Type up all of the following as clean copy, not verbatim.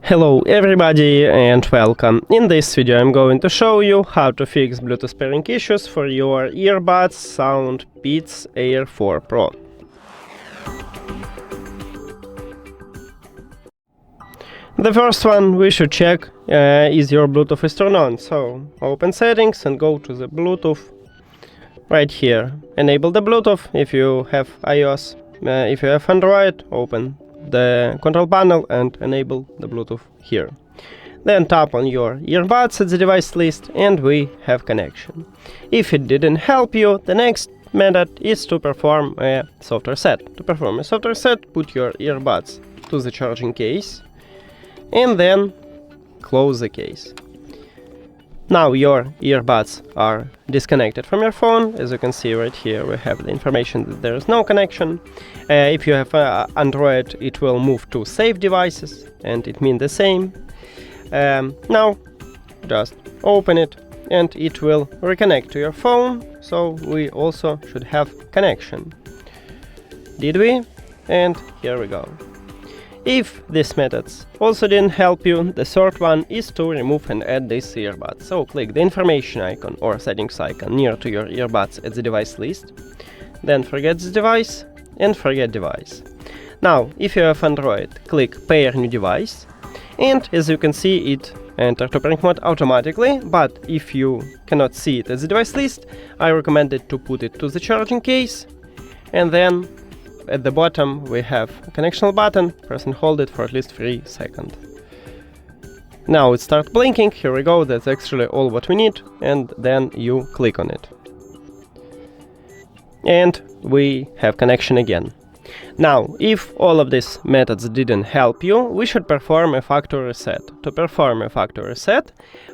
Hello everybody and welcome. In this video I'm going to show you how to fix Bluetooth pairing issues for your earbuds SOUNDPEATS AIR 4 Pro. The first one we should check is your Bluetooth is turned on. So open settings and go to the Bluetooth right here. Enable the Bluetooth if you have iOS. If you have Android, open the control panel and enable the Bluetooth here. Then tap on your earbuds at the device list and we have connection. If it didn't help you, the next method is to perform a soft reset. To perform a soft reset, put your earbuds to the charging case and then close the case. Now your earbuds are disconnected from your phone. As you can see right here, we have the information that there is no connection. If you have Android, it will move to save devices, and it means the same. Now, just open it, and it will reconnect to your phone, so we also should have connection. Did we? And here we go. If these methods also didn't help you, the third one is to remove and add this earbud. So click the information icon or settings icon near to your earbuds at the device list. Then forget this device and forget device. Now, if you have Android, click Pair New Device. And as you can see, it enters to pairing mode automatically. But if you cannot see it at the device list, I recommend it to put it to the charging case. And then at the bottom we have a connection button, press and hold it for at least 3 seconds. Now it starts blinking, here we go, that's actually all what we need, and then you click on it. And we have connection again. Now, if all of these methods didn't help you, we should perform a factory reset. To perform a factory reset,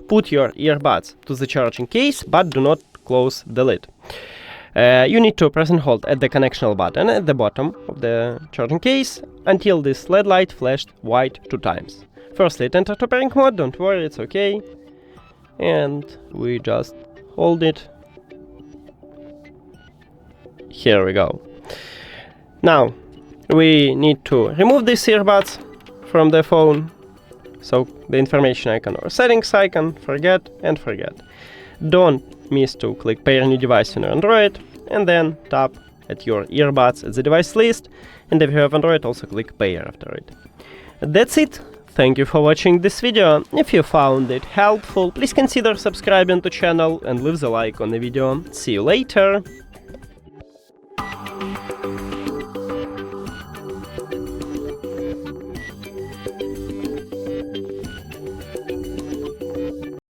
put your earbuds to the charging case, but do not close the lid. You need to press and hold at the connection button at the bottom of the charging case until this LED light flashed white 2 times. Firstly, it entered to pairing mode, don't worry, it's okay. And we just hold it. Here we go. Now, we need to remove these earbuds from the phone. So, the information icon or settings icon, forget and forget. Don't miss to click Pair New Device on your Android, and then tap at your earbuds at the device list, and if you have Android, also click Pair after it. That's it. Thank you for watching this video. If you found it helpful, please consider subscribing to the channel and leave the like on the video. See you later!